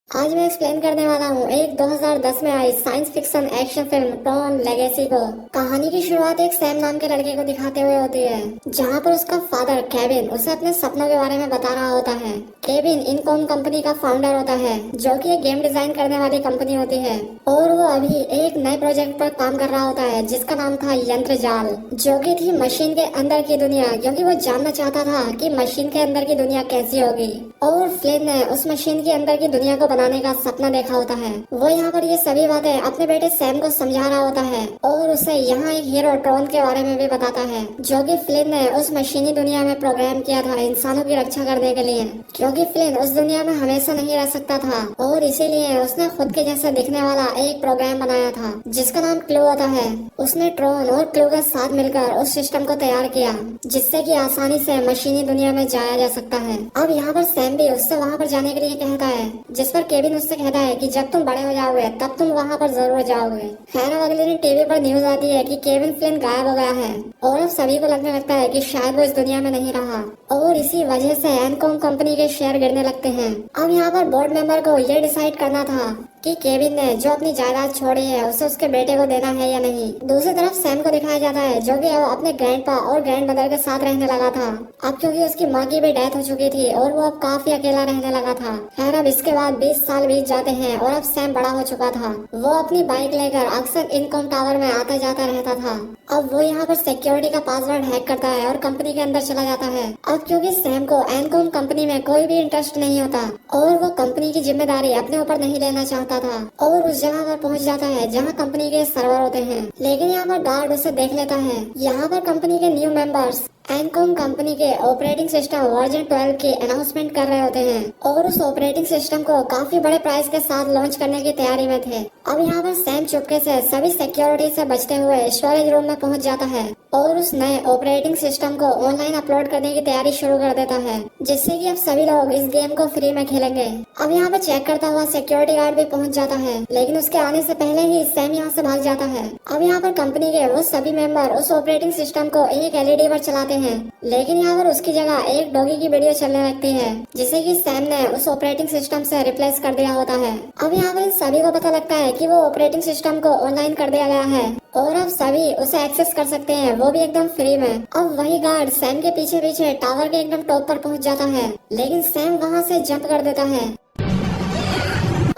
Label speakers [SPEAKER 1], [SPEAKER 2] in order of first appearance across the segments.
[SPEAKER 1] आज मैं एक्सप्लेन करने वाला हूँ एक 2010 में आई science fiction action film Tron Legacy को। कहानी की शुरुआत एक सैम नाम के लड़के को दिखाते हुए होती है, जहाँ पर उसका फादर केविन उसे अपने सपनों के बारे में बता रहा होता है। केविन इनकॉम कंपनी का फाउंडर होता है, जो कि एक गेम डिजाइन करने वाली कंपनी होती है, और वो अभी एक नए प्रोजेक्ट पर काम कर रहा होता है जिसका नाम था यंत्र जाल, जो कि थी मशीन के अंदर की दुनिया, क्योंकि वो जानना चाहता था कि मशीन के अंदर की दुनिया कैसी होगी। और फ्लिन ने उस मशीन के अंदर की दुनिया को बनाने का सपना देखा होता है। वो यहाँ पर ये सभी बातें अपने बेटे सैम को समझा रहा होता है और उसे यहाँ एक हीरो ट्रॉन के बारे में भी बताता है, जो कि फ्लिन ने उस मशीनी दुनिया में प्रोग्राम किया था इंसानों की रक्षा करने के लिए, क्योंकि फ्लिन उस दुनिया में हमेशा नहीं रह सकता था और इसीलिए उसने खुद के जैसा दिखने वाला एक प्रोग्राम बनाया था जिसका नाम क्लू होता है। उसने ट्रॉन और क्लू के साथ मिलकर उस सिस्टम को तैयार किया जिससे कि आसानी से मशीनी दुनिया में जाया जा सकता है। अब यहाँ पर सैम भी उससे वहाँ पर जाने के लिए कहता है, जिस पर केविन उससे कहता है कि जब तुम बड़े हो जाओगे तब तुम वहाँ पर जरूर जाओगे। खैर अब अगले दिन टीवी पर न्यूज आती है कि केविन फ्लिन गायब हो गया है और अब सभी को लगने लगता है कि शायद वो इस दुनिया में नहीं रहा, और इसी वजह से एनकॉम कंपनी के शेयर गिरने लगते हैं। अब यहाँ पर बोर्ड मेंबर को ये डिसाइड करना था कि केविन ने जो अपनी जायदाद छोड़ी है उसे उसके बेटे को देना है या नहीं। दूसरी तरफ सैम को दिखाया जाता है, जो कि अब अपने ग्रैंडपा और ग्रैंड मदर के साथ रहने लगा था, अब क्योंकि उसकी माँ की भी डेथ हो चुकी थी और वो अब काफी अकेला रहने लगा था। खैर अब इसके बाद 20 साल बीत जाते हैं और अब सैम बड़ा हो चुका था। वो अपनी बाइक लेकर अक्सर इनकॉम टावर में आता जाता रहता था। अब वो यहाँ पर सिक्योरिटी का पासवर्ड हैक करता है और कंपनी के अंदर चला जाता है। अब क्योंकि सैम को एनकॉम कंपनी में कोई भी इंटरेस्ट नहीं होता और वो कंपनी की जिम्मेदारी अपने ऊपर नहीं लेना चाहता था, और उस जगह पर पहुंच जाता है जहां कंपनी के सर्वर होते हैं। लेकिन यहाँ पर गार्ड उसे देख लेता है। यहाँ पर कंपनी के न्यू मेंबर्स एनकॉम कंपनी के ऑपरेटिंग सिस्टम वर्जन 12 की अनाउंसमेंट कर रहे होते हैं और उस ऑपरेटिंग सिस्टम को काफी बड़े प्राइस के साथ लॉन्च करने की तैयारी में थे। अब यहाँ पर सैम चुपके से सभी सिक्योरिटी से बचते हुए स्टोरेज रूम में पहुंच जाता है और उस नए ऑपरेटिंग सिस्टम को ऑनलाइन अपलोड करने की तैयारी शुरू कर देता है, जिससे कि अब सभी लोग इस गेम को फ्री में खेलेंगे। अब यहाँ पर चेक करता हुआ सिक्योरिटी गार्ड भी पहुंच जाता है, लेकिन उसके आने से पहले ही सैम यहाँ से भाग जाता है। अब यहाँ पर कंपनी के वो सभी मेंबर उस ऑपरेटिंग सिस्टम को एक एलईडी पर चलाते हैं, लेकिन यहाँ पर उसकी जगह एक डॉगी की वीडियो चलने लगती है, जिसे कि सैम ने उस ऑपरेटिंग सिस्टम से रिप्लेस कर दिया होता है। अब यहाँ पर इन सभी को पता लगता है कि वो ऑपरेटिंग सिस्टम को ऑनलाइन कर दिया गया है और अब सभी उसे एक्सेस कर सकते हैं, वो भी एकदम फ्री में। अब वही गार्ड सैम के पीछे पीछे टावर के एकदम टॉप पर पहुंच जाता है, लेकिन सैम वहां से जंप कर देता है।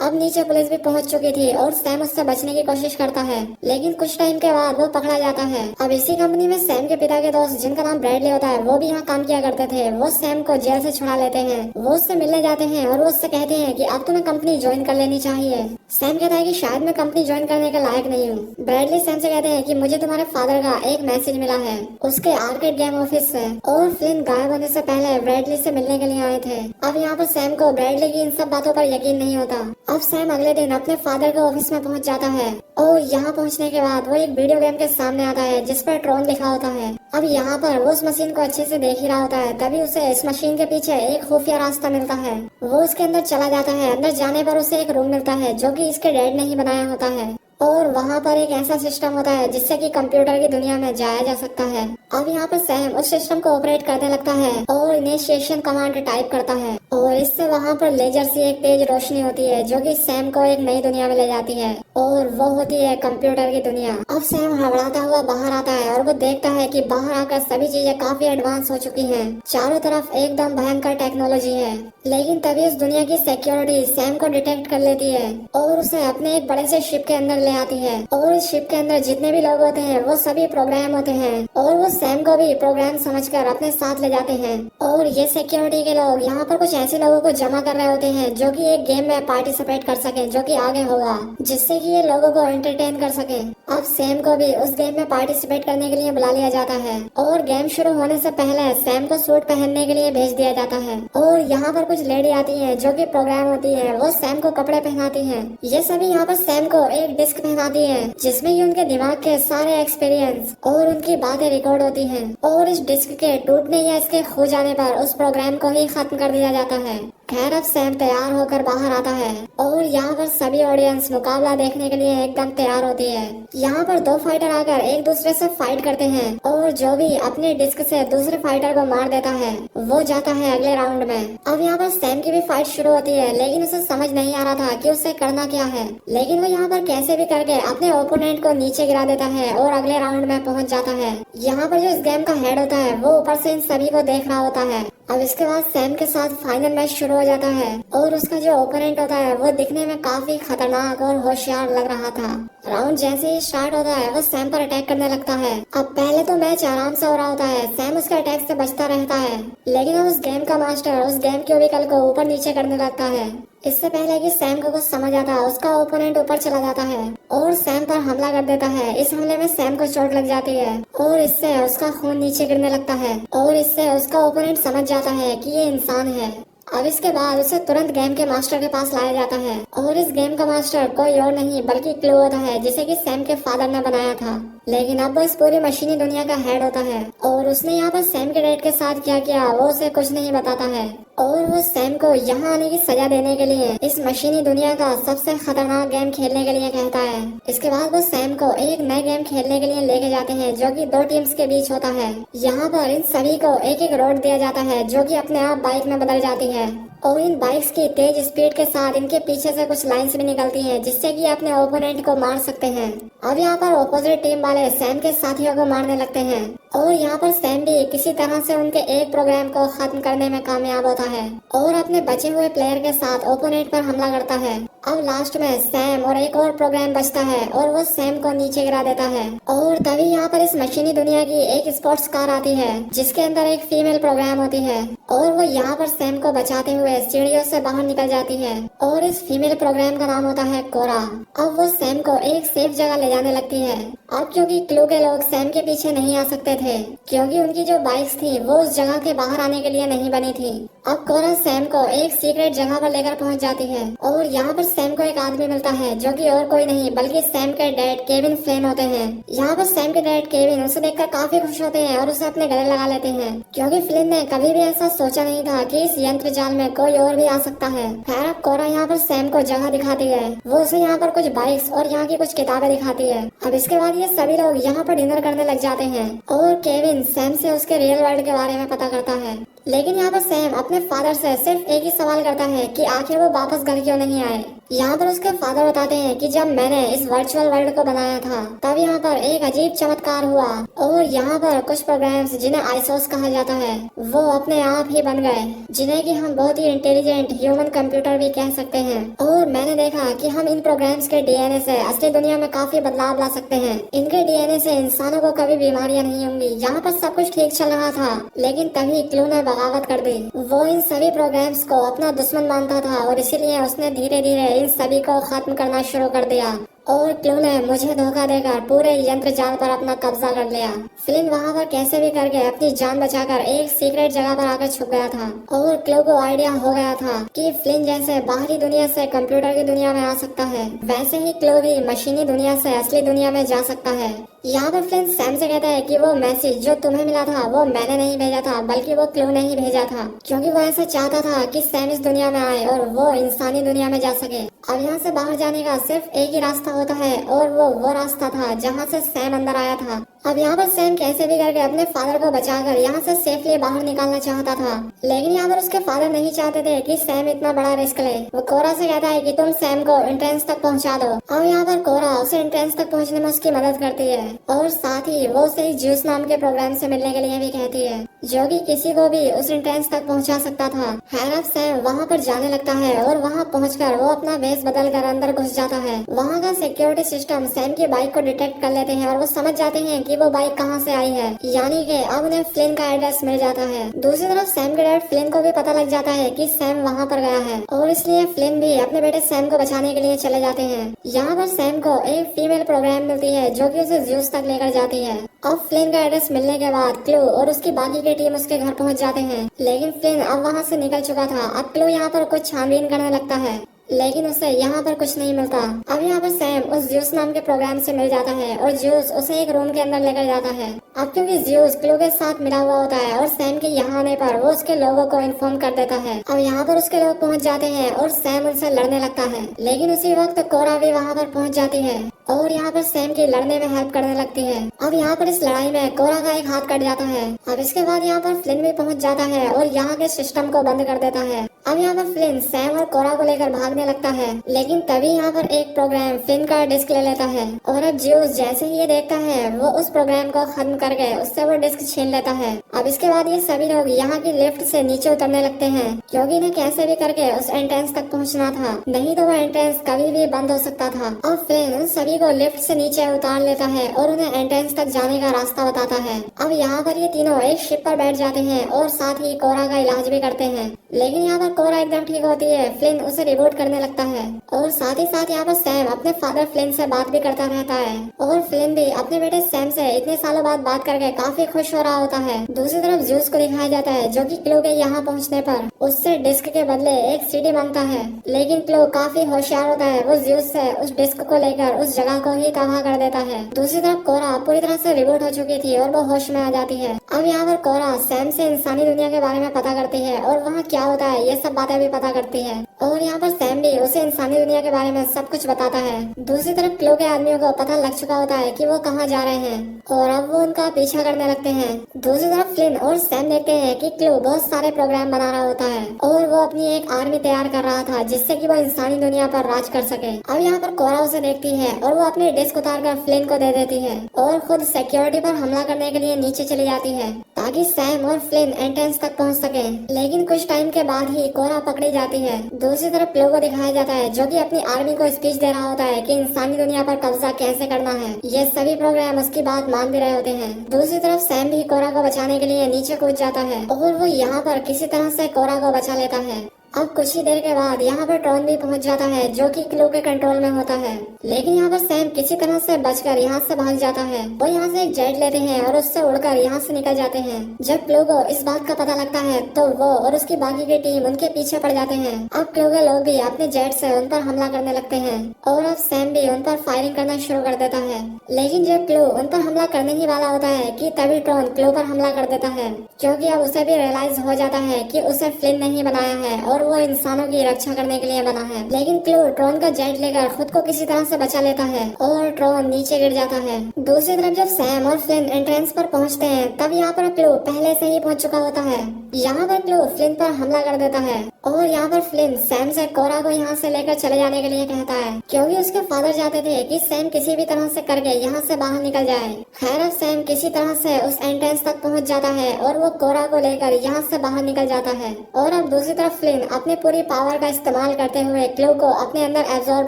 [SPEAKER 1] अब नीचे पुलिस भी पहुंच चुकी थी और सैम उससे बचने की कोशिश करता है, लेकिन कुछ टाइम के बाद वो पकड़ा जाता है। अब इसी कंपनी में सैम के पिता के दोस्त, जिनका नाम ब्रैडली होता है, वो भी यहाँ काम किया करते थे। वो सैम को जेल से छुड़ा लेते हैं। वो उससे मिलने जाते हैं और वो उससे कहते हैं कि अब तुम्हें कंपनी ज्वाइन कर लेनी चाहिए। सैम कहता है कि शायद मैं कंपनी ज्वाइन करने के लायक नहीं हूँ। ब्रैडली सैम से कहते हैं कि मुझे तुम्हारे फादर का एक मैसेज मिला है उसके आर्केड गेम ऑफिस से, और फ्लिन गायब होने से पहले ब्रैडली से मिलने के लिए आए थे। अब यहाँ पर सैम को ब्रैडली की इन सब बातों पर यकीन नहीं होता। अब सैम अगले दिन अपने फादर के ऑफिस में पहुंच जाता है और यहाँ पहुंचने के बाद वो एक वीडियो गेम के सामने आता है जिस पर ट्रॉन लिखा होता है। अब यहाँ पर वो उस मशीन को अच्छे से देख ही रहा होता है, तभी उसे इस मशीन के पीछे एक खुफिया रास्ता मिलता है। वो उसके अंदर चला जाता है। अंदर जाने पर उसे एक रूम मिलता है जो कि इसके डैड ने ही बनाया होता है, और वहाँ पर एक ऐसा सिस्टम होता है जिससे कि कंप्यूटर की दुनिया में जाया जा सकता है। अब यहाँ पर सैम उस सिस्टम को ऑपरेट करने लगता है और इनिशिएशन कमांड टाइप करता है, और इससे वहाँ पर लेजर सी एक तेज रोशनी होती है जो कि सैम को एक नई दुनिया में ले जाती है, और वो होती है कंप्यूटर की दुनिया। अब सैम हड़बड़ाता हुआ बाहर आता है और वो देखता है कि बाहर आकर सभी चीजें काफी एडवांस हो चुकी हैं। चारों तरफ एकदम भयंकर टेक्नोलॉजी है, लेकिन तभी उस दुनिया की सिक्योरिटी सैम को डिटेक्ट कर लेती है और उसे अपने एक बड़े से शिप के अंदर ले आती है, और इस शिप के अंदर जितने भी लोग होते हैं वो सभी प्रोग्राम होते हैं, और वो सैम को भी प्रोग्राम समझकर अपने साथ ले जाते हैं। और ये सिक्योरिटी के लोग यहाँ पर कुछ ऐसे लोगों को जमा कर रहे होते हैं जो कि एक गेम में पार्टिसिपेट कर सके, जो कि आगे होगा, जिससे कि ये लोगों को एंटरटेन कर सके। अब सैम को भी उस गेम में पार्टिसिपेट करने के लिए बुला लिया जाता है, और गेम शुरू होने से पहले सैम को सूट पहनने के लिए भेज दिया जाता है। और यहाँ पर कुछ लेडी आती है जो कि प्रोग्राम होती है, वो सैम को कपड़े पहनाती है। ये सभी यहाँ पर सैम को एक डिस्क पहनाती है जिसमें कि उनके दिमाग के सारे एक्सपीरियंस और उनकी बातें रिकॉर्ड होती हैं, और इस डिस्क के टूटने या इसके खो जाने पर उस प्रोग्राम को ही खत्म कर दिया जाता है। खैर अब सैम तैयार होकर बाहर आता है और यहाँ पर सभी ऑडियंस मुकाबला देखने के लिए एकदम तैयार होती है। यहाँ पर दो फाइटर आकर एक दूसरे से फाइट करते हैं और जो भी अपने डिस्क से दूसरे फाइटर को मार देता है वो जाता है अगले राउंड में। अब यहाँ पर सैम की भी फाइट शुरू होती है, लेकिन उसे समझ नहीं आ रहा था कि उसे करना क्या है, लेकिन वो यहाँ पर कैसे भी करके अपने ओपोनेंट को नीचे गिरा देता है और अगले राउंड में पहुंच जाता है। यहाँ पर जो इस गेम का हेड होता है वो ऊपर से इन सभी को देख रहा होता है। अब इसके बाद सैम के साथ फाइनल मैच शुरू हो जाता है और उसका जो ओपोनेंट होता है वो दिखने में काफी खतरनाक और होशियार लग रहा था। राउंड जैसे ही स्टार्ट होता है वो सैम पर अटैक करने लगता है। अब पहले तो मैच आराम से हो रहा होता है, सैम उसके अटैक से बचता रहता है, लेकिन अब उस गेम का मास्टर उस गेम के व्हीकल को ऊपर नीचे करने लगता है। इससे पहले कि सैम को कुछ समझ आता है उसका ओपोनेंट ऊपर चला जाता है और सैम पर हमला कर देता है। इस हमले में सैम को चोट लग जाती है और इससे उसका खून नीचे गिरने लगता है और इससे उसका ओपोनेंट समझ जाता है कि ये इंसान है। अब इसके बाद उसे तुरंत गेम के मास्टर के पास लाया जाता है और इस गेम का मास्टर कोई और नहीं बल्कि क्लू होता है जिसे कि सैम के फादर ने बनाया था, लेकिन अब वो इस पूरी मशीनी दुनिया का हेड होता है और उसने यहाँ पर सैम के डैड के साथ क्या किया वो उसे कुछ नहीं बताता है और वो सैम को यहाँ आने की सजा देने के लिए इस मशीनी दुनिया का सबसे खतरनाक गेम खेलने के लिए कहता है। इसके बाद वो सैम को एक नए गेम खेलने के लिए लेके जाते हैं जो कि दो टीम्स के बीच होता है। यहाँ पर इन सभी को एक एक रोड दिया जाता है जो कि अपने आप बाइक में बदल जाती है और इन बाइक्स की तेज स्पीड के साथ इनके पीछे से कुछ लाइंस भी निकलती हैं जिससे कि अपने ओपोनेंट को मार सकते हैं। अब यहाँ पर ऑपोजिट टीम वाले सैम के साथियों को मारने लगते हैं और यहाँ पर सैम भी किसी तरह से उनके एक प्रोग्राम को खत्म करने में कामयाब होता है और अपने बचे हुए प्लेयर के साथ ओपोनेंट पर हमला करता है। अब लास्ट में सैम और एक और प्रोग्राम बचता है और वो सैम को नीचे गिरा देता है और तभी यहाँ पर इस मशीनी दुनिया की एक स्पोर्ट्स कार आती है जिसके अंदर एक फीमेल प्रोग्राम होती है और वो यहाँ पर सैम को बचाते हुए सीढ़ियों से बाहर निकल जाती है और इस फीमेल प्रोग्राम का नाम होता है कोरा। अब वो सैम को एक सेफ जगह ले जाने लगती है। अब क्योंकि क्लू के लोग सैम के पीछे नहीं आ सकते थे क्योंकि उनकी जो बाइक्स थी वो उस जगह के बाहर आने के लिए नहीं बनी थी। अब कोरा सैम को एक सीक्रेट जगह पर लेकर पहुंच जाती है और यहाँ पर सैम को एक आदमी मिलता है जो कि और कोई नहीं बल्कि सैम के डैड केविन फ्लिन होते हैं। यहाँ पर सैम के डैड केविन उसे देखकर काफी खुश होते हैं और उसे अपने गले लगा लेते हैं क्योंकि फ्लिन ने कभी भी ऐसा सोचा नहीं था कि इस यंत्र जाल में कोई और भी आ सकता है। खैर अब कोरा यहाँ पर सैम को जगह दिखाती है, वो उसे यहाँ पर कुछ बाइक्स और यहाँ की कुछ किताबें दिखाती है। अब इसके बाद ये सभी लोग यहाँ पर डिनर करने लग जाते हैं और केविन सैम से उसके रियल वर्ल्ड के बारे में पता करता है, लेकिन यहाँ पर सैम अपने फादर से सिर्फ एक ही सवाल करता है कि आखिर वो वापस घर क्यों नहीं आए। यहाँ पर उसके फादर बताते हैं कि जब मैंने इस वर्चुअल वर्ल्ड को बनाया था तब यहाँ पर एक अजीब चमत्कार हुआ और यहाँ पर कुछ प्रोग्राम्स जिन्हें आइसोस कहा जाता है वो अपने आप ही बन गए जिन्हें कि हम बहुत ही इंटेलिजेंट ह्यूमन कंप्यूटर भी कह सकते हैं। और मैंने देखा कि हम इन प्रोग्राम्स के डीएनए से असली दुनिया में काफी बदलाव ला सकते हैं। इनके डीएनए से इंसानों को कभी बीमारियां नहीं होंगी। यहाँ पर सब कुछ ठीक चल रहा था लेकिन तभी क्लू ने बगावत कर दी। वो इन सभी प्रोग्राम्स को अपना दुश्मन मानता था और इसीलिए उसने धीरे धीरे इन सभी को खत्म करना शुरू कर दिया और क्लू ने मुझे धोखा देकर पूरे यंत्र जाल पर अपना कब्जा कर लिया। फ्लिन वहाँ पर कैसे भी करके अपनी जान बचाकर एक सीक्रेट जगह पर आकर छुप गया था और क्लू को आइडिया हो गया था कि फ्लिन जैसे बाहरी दुनिया से कंप्यूटर की दुनिया में आ सकता है वैसे ही क्लू भी मशीनी दुनिया से असली दुनिया में जा सकता है। यहाँ पर फ्लिन सैम से कहता है कि वो मैसेज जो तुम्हें मिला था वो मैंने नहीं भेजा था बल्कि वो क्लू ने ही भेजा था क्योंकि वो ऐसा चाहता था कि सैम इस दुनिया में आए और वो इंसानी दुनिया में जा सके। अब यहाँ से बाहर जाने का सिर्फ एक ही रास्ता होता है और वो रास्ता था जहाँ से सैम अंदर आया था। अब यहाँ पर सैम कैसे भी करके अपने फादर को बचाकर यहाँ से सेफली बाहर निकालना चाहता था, लेकिन यहाँ पर उसके फादर नहीं चाहते थे कि सैम इतना बड़ा रिस्क ले। वो कोरा से कहता है कि तुम सैम को एंट्रेंस तक पहुँचा दो। अब यहाँ पर कोरा उसे एंट्रेंस तक पहुँचने में उसकी मदद करती है और साथ ही वो उसे ज्यूस नाम के प्रोग्राम से मिलने के लिए भी कहती है जो कि किसी को भी उस एंट्रेंस तक पहुँचा सकता था। खैर अब सैम वहाँ पर जाने लगता है और वहाँ पहुँचकर वो अपना वेश बदल कर अंदर घुस जाता है। वहाँ का सिक्योरिटी सिस्टम सैम की बाइक को डिटेक्ट कर लेते हैं और वो समझ जाते हैं कि वो बाइक कहाँ से आई है, यानी कि अब उन्हें फ्लिन का एड्रेस मिल जाता है। दूसरी तरफ सैम के डैड फ्लिन को भी पता लग जाता है कि सैम वहाँ पर गया है और इसलिए फ्लिन भी अपने बेटे सैम को बचाने के लिए चले जाते हैं। यहाँ पर सैम को एक फीमेल प्रोग्राम मिलती है जो कि उसे ज्यूस तक लेकर जाती है। अब फ्लिन का एड्रेस मिलने के बाद क्लू और उसकी बाकी की टीम उसके घर पहुँच जाते हैं, लेकिन फ्लिन अब वहाँ से निकल चुका था। अब क्लू यहाँ पर कुछ छानबीन करने लगता है लेकिन उसे यहाँ पर कुछ नहीं मिलता। अब यहाँ पर सैम उस ज्यूस नाम के प्रोग्राम से मिल जाता है और ज्यूस उसे एक रूम के अंदर लेकर जाता है। अब क्योंकि ज्यूस क्लू के साथ मिला हुआ होता है और सैम के यहाँ आने पर वो उसके लोगों को इन्फॉर्म कर देता है। अब यहाँ पर उसके लोग पहुँच जाते हैं और सैम उनसे लड़ने लगता है, लेकिन उसी वक्त कोरा भी वहाँ पर पहुँच जाती है और यहाँ पर सैम की लड़ने में हेल्प करने लगती है। अब यहाँ पर इस लड़ाई में कोरा का एक हाथ कट जाता है। अब इसके बाद यहाँ पर फ्लिन भी पहुँच जाता है और यहाँ के सिस्टम को बंद कर देता है। अब यहाँ पर फ्लिन सैम और कोरा को लेकर भागने लगता है, लेकिन तभी यहाँ पर एक प्रोग्राम फ्लिन का डिस्क ले लेता है और अब ज्यूस जैसे ही ये देखता है वो उस प्रोग्राम को खत्म करके उससे वो डिस्क छीन लेता है। अब इसके बाद ये सभी लोग यहाँ की लिफ्ट से नीचे उतरने लगते हैं, क्योंकि इन्हें कैसे भी करके उस एंट्रेंस तक पहुँचना था, नहीं तो वो एंट्रेंस कभी भी बंद हो सकता था। और फ्लिन उन सभी को लिफ्ट से नीचे उतार लेता है और उन्हें एंट्रेंस तक जाने का रास्ता बताता है। अब यहाँ पर ये तीनों एक शिप पर बैठ जाते हैं और साथ ही कोरा का इलाज भी करते हैं, लेकिन यहाँ पर कोरा एकदम ठीक होती है। फ्लिन उसे रिबूट करने लगता है और साथ ही साथ यहाँ पर सैम अपने फादर फ्लिन से बात भी करता रहता है और फ्लिन भी अपने बेटे सैम से इतने सालों बाद बात करके काफी खुश हो रहा होता है। दूसरी तरफ ज्यूस को दिखाया जाता है, जो कि क्लो के यहाँ पहुँचने पर उससे डिस्क के बदले एक सीडी मांगता है, लेकिन क्लो काफी होशियार होता है। वो ज्यूस से उस डिस्क को लेकर उस जगह को ही तबाह कर देता है। दूसरी तरफ कोरा पूरी तरह से रिबूट हो चुकी थी और वो होश में आ जाती है। अब यहाँ पर कोरा सैम से इंसानी दुनिया के बारे में पता करती है और वहाँ क्या होता है ये सब बातें भी पता करती है और यहाँ पर सैम भी उसे इंसानी दुनिया के बारे में सब कुछ बताता है। दूसरी तरफ क्लो के आदमियों को पता लग चुका होता है कि वो कहाँ जा रहे हैं और अब वो उनका पीछा करने लगते हैं। दूसरी तरफ फ्लिन और सैम देखते हैं कि क्लो बहुत सारे प्रोग्राम बना रहा होता है और वो अपनी एक आर्मी तैयार कर रहा था जिससे कि वो इंसानी दुनिया पर राज कर सके। अब यहाँ पर कोरा उसे देखती है और वो अपनी डिस्क उतार कर फ्लिन को दे देती है और खुद सिक्योरिटी पर हमला करने के लिए नीचे चली जाती है ताकि सैम और फ्लिन एंट्रेंस तक पहुंच सके। लेकिन कुछ टाइम के बाद ही कोरा पकड़ी जाती है। दूसरी तरफ क्लो को दिखाया जाता है, जो कि अपनी आर्मी को स्पीच दे रहा होता है कि इंसानी दुनिया पर कब्जा कैसे करना है। ये सभी प्रोग्राम उसकी बात मान भी रहे होते हैं। दूसरी तरफ सैम भी कोरा को बचाने के लिए नीचे कूद जाता है और वो यहाँ पर किसी तरह से कोरा को बचा लेता है। अब कुछ ही देर के बाद यहाँ पर ट्रॉन भी पहुँच जाता है, जो कि क्लो के कंट्रोल में होता है, लेकिन यहाँ पर सैम किसी तरह से बचकर यहाँ से भाग जाता है। वो यहाँ से एक जेट लेते हैं और उससे उड़कर यहाँ से निकल जाते हैं। जब क्लो को इस बात का पता लगता है तो वो और उसकी बाकी की टीम उनके पीछे पड़ जाते हैं। अब क्लो के लोग भी अपने जेट से उन पर हमला करने लगते हैं और अब सैम भी उन पर फायरिंग करना शुरू कर देता है। लेकिन जब क्लो उन पर हमला करने ही वाला होता है कि तभी ट्रॉन क्लो पर हमला कर देता है, क्योंकि अब उसे भी रियलाइज हो जाता है कि उसे फ्लिन नहीं बनाया है और वो इंसानों की रक्षा करने के लिए बना है। लेकिन क्लो ट्रॉन का जेट लेकर खुद को किसी तरह से बचा लेता है और ट्रॉन नीचे गिर जाता है। दूसरी तरफ जब सैम और फ्लिन एंट्रेंस पर पहुंचते हैं तब यहाँ पर क्लो पहले से ही पहुंच चुका होता है। यहाँ पर क्लो फ्लिन पर हमला कर देता है और यहाँ पर फ्लिन सैम से कोरा को यहाँ से लेकर चले जाने के लिए कहता है, क्योंकि उसके फादर चाहते थे कि सैम किसी भी तरह से करके यहाँ से बाहर निकल जाए। खैर अब सैम किसी तरह से उस एंट्रेंस तक पहुँच जाता है और वो कोरा को लेकर यहाँ से बाहर निकल जाता है। और अब दूसरी तरफ फ्लिन अपनी पूरी पावर का इस्तेमाल करते हुए क्लो को अपने अंदर एब्जॉर्ब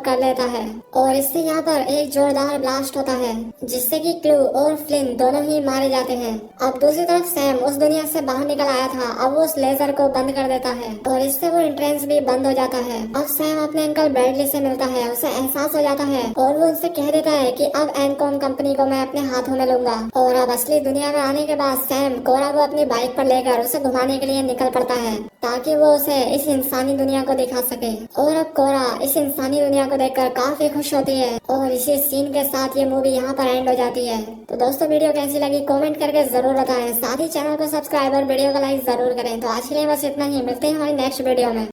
[SPEAKER 1] कर लेता है और इससे यहाँ पर एक जोरदार ब्लास्ट होता है जिससे कि क्लो और फ्लिन दोनों ही मारे जाते हैं। अब दूसरी तरफ सैम उस दुनिया से बाहर निकल आया था, अब वो उस लेजर को बंद कर देता है और इससे वो एंट्रेंस भी बंद हो जाता है। अब सैम अपने अंकल ब्रैडली से मिलता है, उसे एहसास हो जाता है और वो उनसे कह देता है कि अब एनकॉम कंपनी को मैं अपने हाथों में लूंगा। और अब असली दुनिया में आने के बाद सैम कोरा को अपनी बाइक पर लेकर उसे घुमाने के लिए निकल पड़ता है ताकि वो उसे इस इंसानी दुनिया को दिखा सके। और अब कोरा इस इंसानी दुनिया को देखकर काफी खुश होती है और इसी सीन के साथ ये मूवी यहाँ पर एंड हो जाती है। तो दोस्तों वीडियो कैसी लगी कमेंट करके जरूर बताएं, साथ ही चैनल को सब्सक्राइब और वीडियो को लाइक जरूर करें। तो आज के लिए बस इतना ही, मिलते हैं हमारी नेक्स्ट वीडियो में।